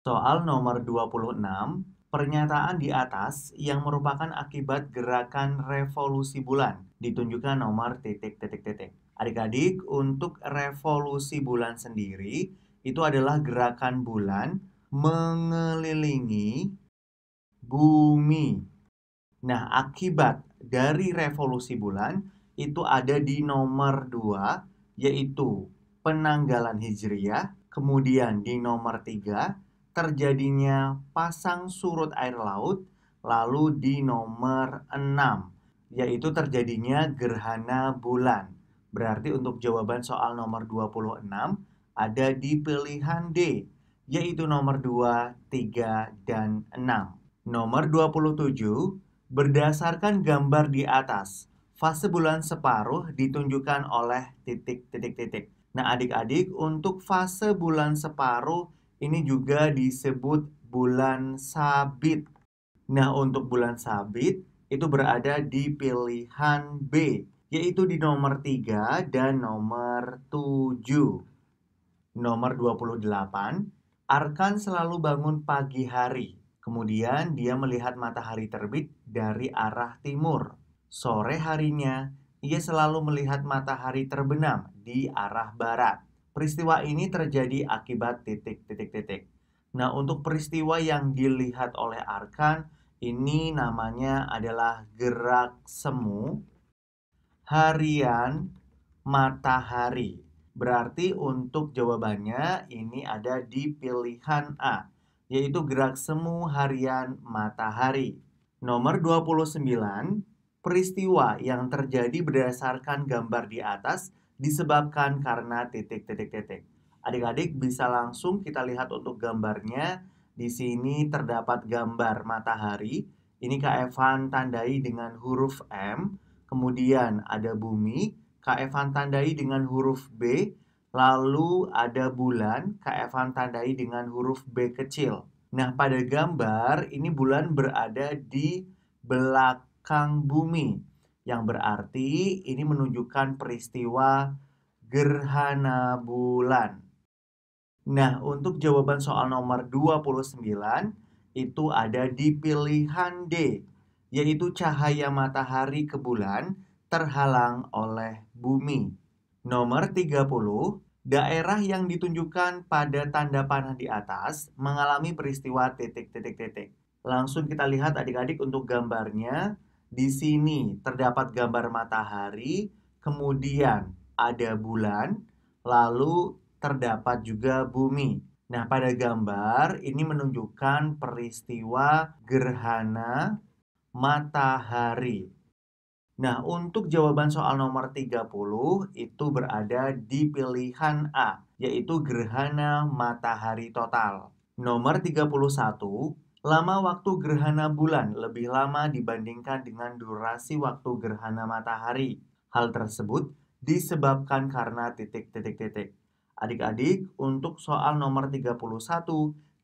Soal nomor 26, pernyataan di atas yang merupakan akibat gerakan revolusi bulan ditunjukkan nomor titik titik titik. Adik-adik, untuk revolusi bulan sendiri itu adalah gerakan bulan mengelilingi bumi. Nah, akibat dari revolusi bulan itu ada di nomor 2, yaitu penanggalan Hijriyah. Kemudian di nomor 3, terjadinya pasang surut air laut. Lalu di nomor 6, yaitu terjadinya gerhana bulan. Berarti untuk jawaban soal nomor 26 ada di pilihan D, yaitu nomor 2, 3, dan 6. Nomor 27, berdasarkan gambar di atas, fase bulan separuh ditunjukkan oleh titik titik titik. Nah, adik-adik, untuk fase bulan separuh ini juga disebut bulan sabit. Nah, untuk bulan sabit itu berada di pilihan B, yaitu di nomor 3 dan nomor 7. Nomor 28, Arkan selalu bangun pagi hari. Kemudian dia melihat matahari terbit dari arah timur. Sore harinya, ia selalu melihat matahari terbenam di arah barat. Peristiwa ini terjadi akibat titik titik titik. Nah, untuk peristiwa yang dilihat oleh Arkan, ini namanya adalah gerak semu harian matahari. Berarti untuk jawabannya ini ada di pilihan A, yaitu gerak semu harian matahari. Nomor 29, peristiwa yang terjadi berdasarkan gambar di atas disebabkan karena titik titik titik. Adik-adik bisa langsung kita lihat untuk gambarnya. Di sini terdapat gambar matahari. Ini Kak Evan tandai dengan huruf M. Kemudian ada bumi, Kak Evan tandai dengan huruf B. Lalu ada bulan, Kak Evan tandai dengan huruf B kecil. Nah, pada gambar ini bulan berada di belakang bumi, yang berarti ini menunjukkan peristiwa gerhana bulan. Nah, untuk jawaban soal nomor 29 itu ada di pilihan D, yaitu cahaya matahari ke bulan terhalang oleh bumi. Nomor 30, daerah yang ditunjukkan pada tanda panah di atas mengalami peristiwa titik titik titik. Langsung kita lihat adik-adik untuk gambarnya. Di sini terdapat gambar matahari, kemudian ada bulan, lalu terdapat juga bumi. Nah, pada gambar ini menunjukkan peristiwa gerhana matahari. Nah, untuk jawaban soal nomor 30 itu berada di pilihan A, yaitu gerhana matahari total. Nomor 31, lama waktu gerhana bulan lebih lama dibandingkan dengan durasi waktu gerhana matahari. Hal tersebut disebabkan karena titik titik titik. Adik-adik, untuk soal nomor 31,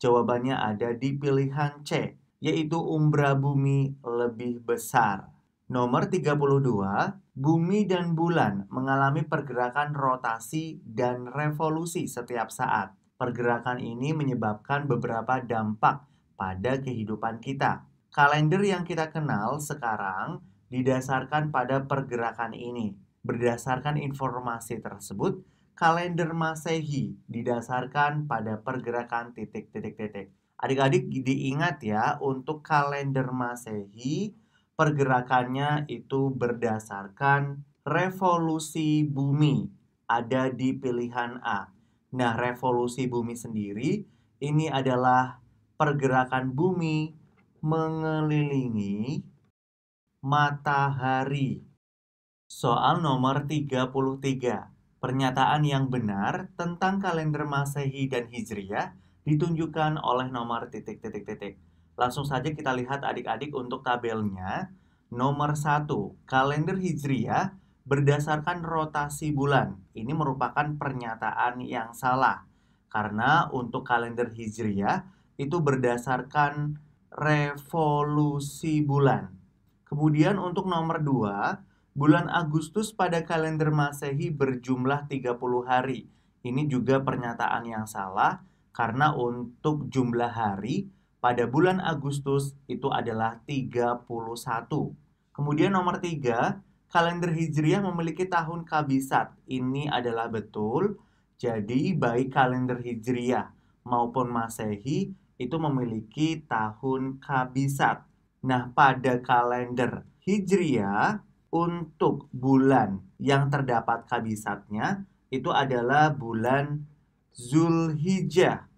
jawabannya ada di pilihan C, yaitu umbra bumi lebih besar. Nomor 32, bumi dan bulan mengalami pergerakan rotasi dan revolusi setiap saat. Pergerakan ini menyebabkan beberapa dampak pada kehidupan kita. Kalender yang kita kenal sekarang didasarkan pada pergerakan ini. Berdasarkan informasi tersebut, kalender Masehi didasarkan pada pergerakan titik titik titik. Adik-adik diingat ya, untuk kalender Masehi pergerakannya itu berdasarkan revolusi bumi, ada di pilihan A. Nah, revolusi bumi sendiri ini adalah pergerakan bumi mengelilingi matahari. Soal nomor 33. Pernyataan yang benar tentang kalender Masehi dan Hijriyah ditunjukkan oleh nomor titik titik titik. Langsung saja kita lihat adik-adik untuk tabelnya. Nomor 1, kalender Hijriyah berdasarkan rotasi bulan. Ini merupakan pernyataan yang salah. Karena untuk kalender Hijriyah itu berdasarkan revolusi bulan. Kemudian untuk nomor 2, Bulan Agustus pada kalender Masehi berjumlah 30 hari. Ini juga pernyataan yang salah karena untuk jumlah hari pada bulan Agustus itu adalah 31. Kemudian nomor 3, kalender Hijriah memiliki tahun kabisat. Ini adalah betul. Jadi baik kalender Hijriah maupun Masehi itu memiliki tahun kabisat. Nah, pada kalender Hijriah untuk bulan yang terdapat kabisatnya itu adalah bulan Zulhijjah.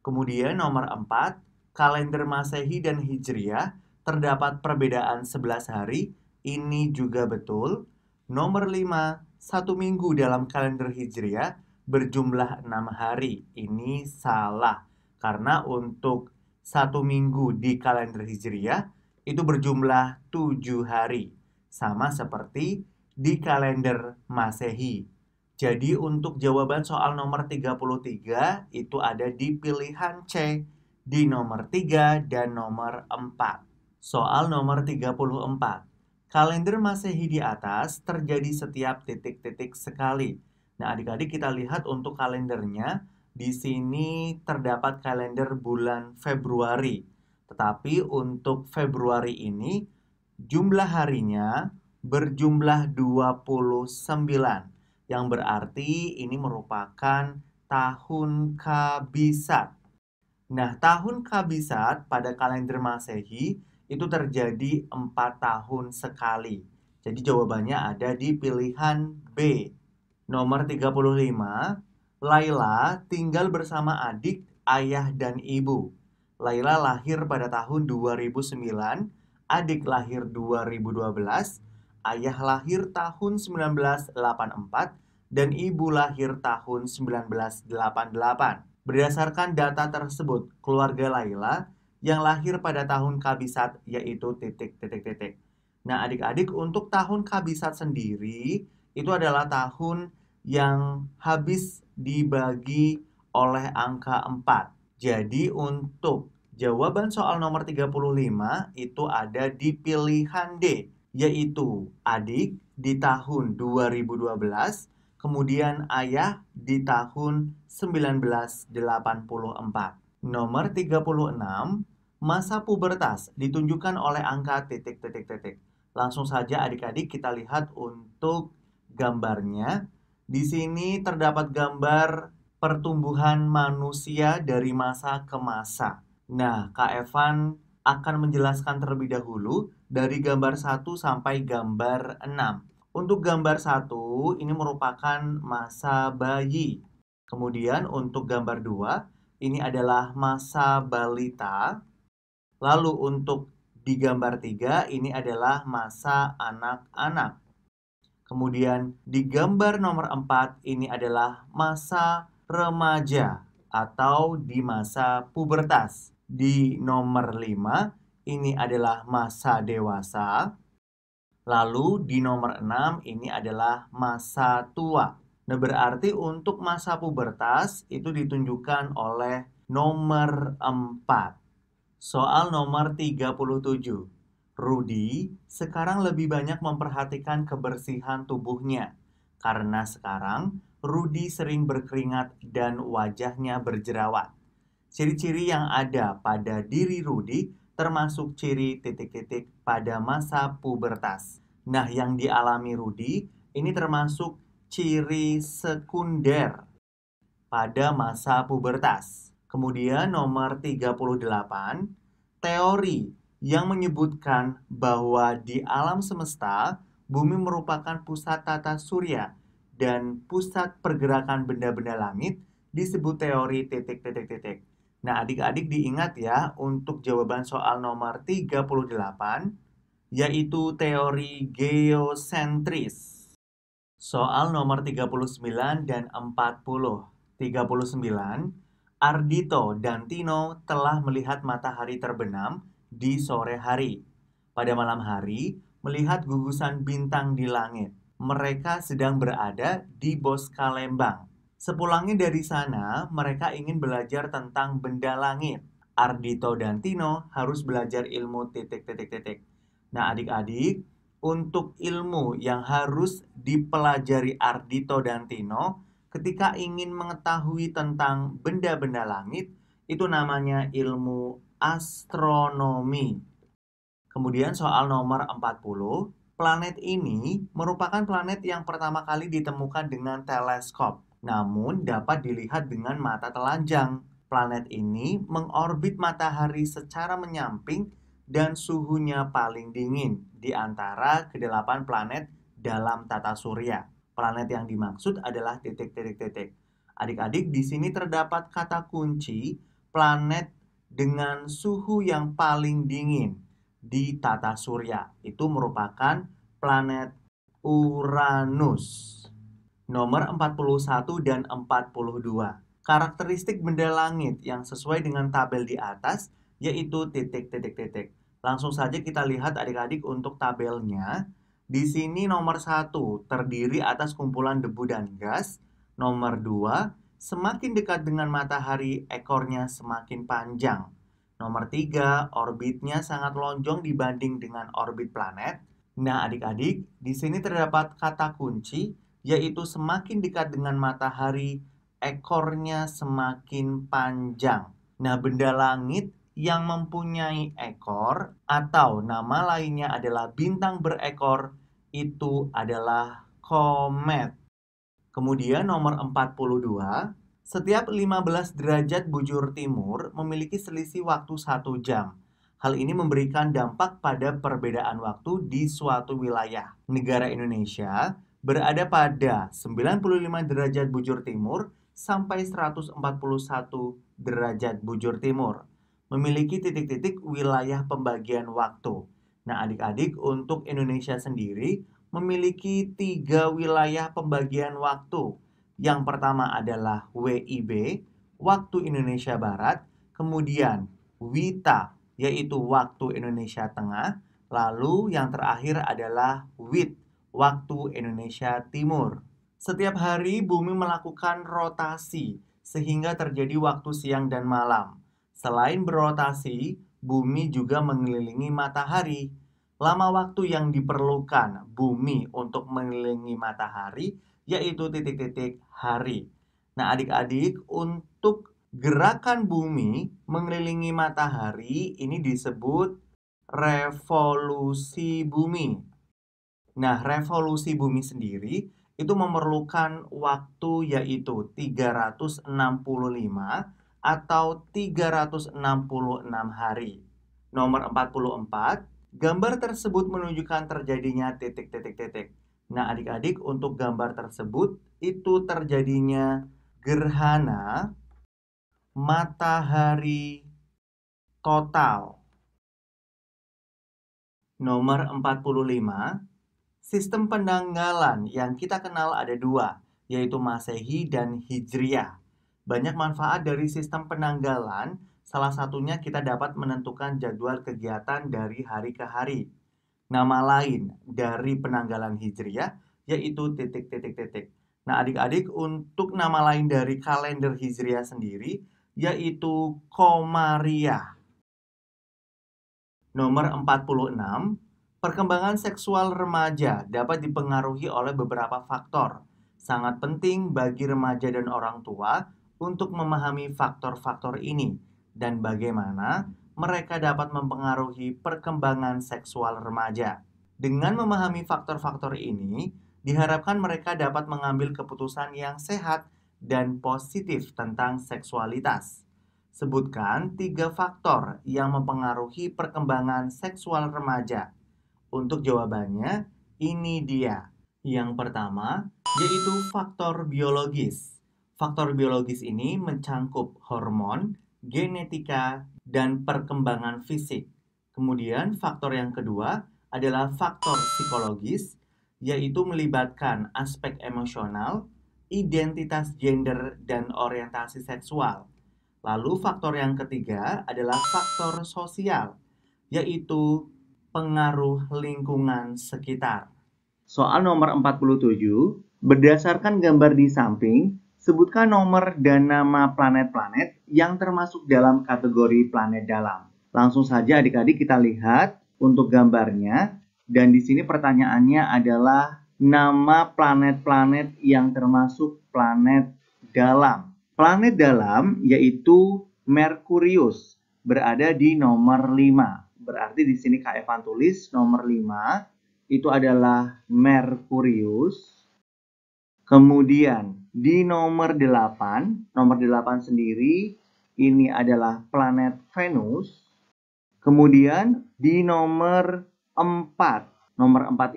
Kemudian nomor 4, kalender Masehi dan Hijriah terdapat perbedaan 11 hari. Ini juga betul. Nomor 5, satu minggu dalam kalender Hijriah berjumlah 6 hari. Ini salah. Karena untuk satu minggu di kalender Hijriah itu berjumlah 7 hari. Sama seperti di kalender Masehi. Jadi untuk jawaban soal nomor 33 itu ada di pilihan C, di nomor 3 dan nomor 4. Soal nomor 34. Kalender Masehi di atas terjadi setiap titik-titik sekali. Nah, adik-adik kita lihat untuk kalendernya. Di sini terdapat kalender bulan Februari. Tetapi untuk Februari ini jumlah harinya berjumlah 29, yang berarti ini merupakan tahun kabisat. Nah, tahun kabisat pada kalender Masehi itu terjadi 4 tahun sekali. Jadi jawabannya ada di pilihan B. Nomor 35, Laila tinggal bersama adik, ayah, dan ibu. Laila lahir pada tahun 2009, adik lahir 2012, ayah lahir tahun 1984, dan ibu lahir tahun 1988. Berdasarkan data tersebut, keluarga Laila yang lahir pada tahun kabisat yaitu titik-titik-titik. Nah, adik-adik untuk tahun kabisat sendiri itu adalah tahun yang habis dibagi oleh angka 4. Jadi untuk jawaban soal nomor 35 itu ada di pilihan D, yaitu adik di tahun 2012, kemudian ayah di tahun 1984. Nomor 36, masa pubertas ditunjukkan oleh angka titik-titik-titik. Langsung saja adik-adik kita lihat untuk gambarnya. Di sini terdapat gambar pertumbuhan manusia dari masa ke masa. Nah, Kak Evan akan menjelaskan terlebih dahulu dari gambar 1 sampai gambar 6. Untuk gambar 1 ini merupakan masa bayi. Kemudian untuk gambar 2 ini adalah masa balita. Lalu untuk di gambar 3 ini adalah masa anak-anak. Kemudian di gambar nomor 4 ini adalah masa remaja atau di masa pubertas. Di nomor 5 ini adalah masa dewasa. Lalu di nomor 6 ini adalah masa tua. Nah, berarti untuk masa pubertas itu ditunjukkan oleh nomor 4. Soal nomor 37. Rudy sekarang lebih banyak memperhatikan kebersihan tubuhnya. Karena sekarang Rudy sering berkeringat dan wajahnya berjerawat. Ciri-ciri yang ada pada diri Rudy termasuk ciri titik-titik pada masa pubertas. Nah, yang dialami Rudy ini termasuk ciri sekunder pada masa pubertas. Kemudian nomor 38, teori yang menyebutkan bahwa di alam semesta, bumi merupakan pusat tata surya dan pusat pergerakan benda-benda langit disebut teori titik-titik-titik. Nah, adik-adik diingat ya untuk jawaban soal nomor 38, yaitu teori geosentris. Soal nomor 39 dan 40. 39, Ardito dan Tino telah melihat matahari terbenam di sore hari. Pada malam hari, melihat gugusan bintang di langit. Mereka sedang berada di Bosca Lembang. Sepulangnya dari sana, mereka ingin belajar tentang benda langit. Ardito dan Tino harus belajar ilmu titik-titik-titik. Nah, adik-adik, untuk ilmu yang harus dipelajari Ardhito dan Tino ketika ingin mengetahui tentang benda-benda langit, itu namanya ilmu astronomi. Kemudian soal nomor 40, planet ini merupakan planet yang pertama kali ditemukan dengan teleskop, namun dapat dilihat dengan mata telanjang. Planet ini mengorbit matahari secara menyamping dan suhunya paling dingin di antara kedelapan planet dalam tata surya. Planet yang dimaksud adalah titik-titik-titik. Adik-adik, di sini terdapat kata kunci planet dengan suhu yang paling dingin di tata surya. Itu merupakan planet Uranus. Nomor 41 dan 42. Karakteristik benda langit yang sesuai dengan tabel di atas yaitu titik-titik-titik. Langsung saja kita lihat adik-adik untuk tabelnya. Di sini nomor 1 terdiri atas kumpulan debu dan gas. Nomor 2, semakin dekat dengan matahari, ekornya semakin panjang. Nomor 3, orbitnya sangat lonjong dibanding dengan orbit planet. Nah, adik-adik, di sini terdapat kata kunci yaitu semakin dekat dengan matahari, ekornya semakin panjang. Nah, benda langit yang mempunyai ekor atau nama lainnya adalah bintang berekor itu adalah komet. Kemudian nomor 42, setiap 15 derajat bujur timur memiliki selisih waktu 1 jam. Hal ini memberikan dampak pada perbedaan waktu di suatu wilayah. Negara Indonesia berada pada 95 derajat bujur timur sampai 141 derajat bujur timur. Memiliki titik-titik wilayah pembagian waktu. Nah, adik-adik, untuk Indonesia sendiri memiliki 3 wilayah pembagian waktu. Yang pertama adalah WIB, waktu Indonesia Barat, kemudian WITA, yaitu waktu Indonesia Tengah, lalu yang terakhir adalah WIT, waktu Indonesia Timur. Setiap hari bumi melakukan rotasi sehingga terjadi waktu siang dan malam. Selain berotasi, bumi juga mengelilingi matahari. Lama waktu yang diperlukan bumi untuk mengelilingi matahari yaitu titik-titik hari. Nah, adik-adik, untuk gerakan bumi mengelilingi matahari ini disebut revolusi bumi. Nah, revolusi bumi sendiri itu memerlukan waktu yaitu 365 atau 366 hari. Nomor 44, gambar tersebut menunjukkan terjadinya titik-titik-titik. Nah, adik-adik, untuk gambar tersebut itu terjadinya gerhana matahari total. Nomor 45, sistem penanggalan yang kita kenal ada 2, yaitu Masehi dan Hijriah. Banyak manfaat dari sistem penanggalan, salah satunya kita dapat menentukan jadwal kegiatan dari hari ke hari. Nama lain dari penanggalan Hijriah yaitu titik-titik-titik. Nah, adik-adik, untuk nama lain dari kalender Hijriah sendiri yaitu Komariah. Nomor 46, perkembangan seksual remaja dapat dipengaruhi oleh beberapa faktor. Sangat penting bagi remaja dan orang tua untuk memahami faktor-faktor ini dan bagaimana mereka dapat mempengaruhi perkembangan seksual remaja. Dengan memahami faktor-faktor ini, diharapkan mereka dapat mengambil keputusan yang sehat dan positif tentang seksualitas. Sebutkan 3 faktor yang mempengaruhi perkembangan seksual remaja. Untuk jawabannya, ini dia. Yang pertama, yaitu faktor biologis. Faktor biologis ini mencangkup hormon, genetika, dan perkembangan fisik. Kemudian, faktor yang kedua adalah faktor psikologis, yaitu melibatkan aspek emosional, identitas gender, dan orientasi seksual. Lalu faktor yang ketiga adalah faktor sosial, yaitu pengaruh lingkungan sekitar. Soal nomor 47, berdasarkan gambar di samping, sebutkan nomor dan nama planet-planet yang termasuk dalam kategori planet dalam. Langsung saja adik-adik kita lihat untuk gambarnya. Dan di sini pertanyaannya adalah nama planet-planet yang termasuk planet dalam. Planet dalam yaitu Merkurius, berada di nomor 5. Berarti di sini Kak Evan tulis nomor 5 itu adalah Merkurius. Kemudian di nomor 8 sendiri ini adalah planet Venus. Kemudian di nomor 4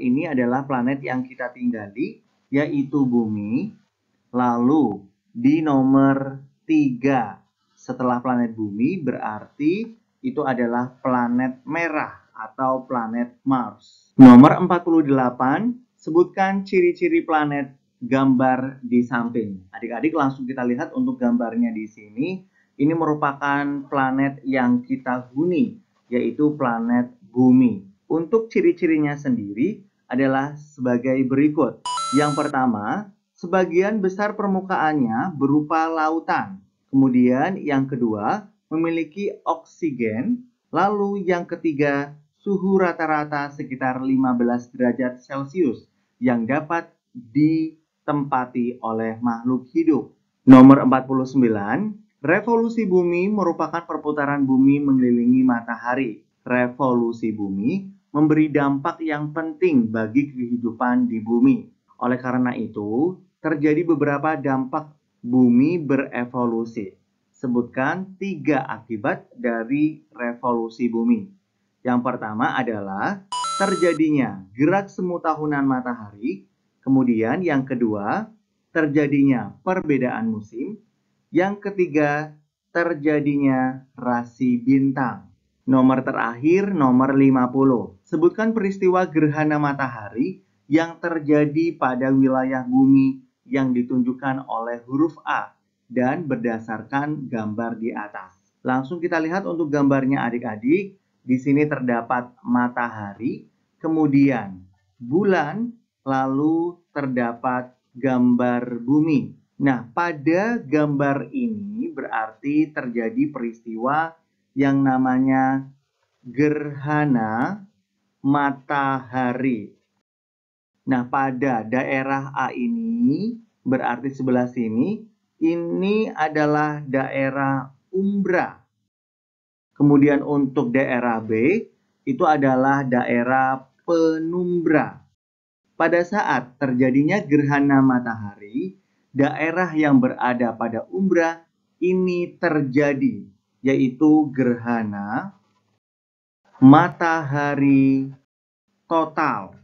ini adalah planet yang kita tinggali, yaitu Bumi. Lalu di nomor 3 setelah planet Bumi berarti itu adalah planet merah atau planet Mars. Nomor 48, sebutkan ciri-ciri planet gambar di samping. Adik-adik langsung kita lihat untuk gambarnya di sini. Ini merupakan planet yang kita huni, yaitu planet Bumi. Untuk ciri-cirinya sendiri adalah sebagai berikut. Yang pertama, sebagian besar permukaannya berupa lautan. Kemudian yang kedua, memiliki oksigen. Lalu yang ketiga, suhu rata-rata sekitar 15 derajat Celcius yang dapat ditempati oleh makhluk hidup. Nomor 49, revolusi bumi merupakan perputaran bumi mengelilingi matahari. Revolusi bumi memberi dampak yang penting bagi kehidupan di bumi. Oleh karena itu, terjadi beberapa dampak bumi berevolusi. Sebutkan 3 akibat dari revolusi bumi. Yang pertama adalah terjadinya gerak semu tahunan matahari. Kemudian yang kedua, terjadinya perbedaan musim. Yang ketiga, terjadinya rasi bintang. Nomor terakhir, nomor 50. Sebutkan peristiwa gerhana matahari yang terjadi pada wilayah bumi yang ditunjukkan oleh huruf A dan berdasarkan gambar di atas. Langsung kita lihat untuk gambarnya adik-adik. Di sini terdapat matahari, kemudian bulan, lalu terdapat gambar bumi. Nah, pada gambar ini berarti terjadi peristiwa yang namanya gerhana matahari. Nah, pada daerah A ini, berarti sebelah sini, ini adalah daerah umbra. Kemudian untuk daerah B, itu adalah daerah penumbra. Pada saat terjadinya gerhana matahari, daerah yang berada pada umbra ini terjadi, yaitu gerhana matahari total.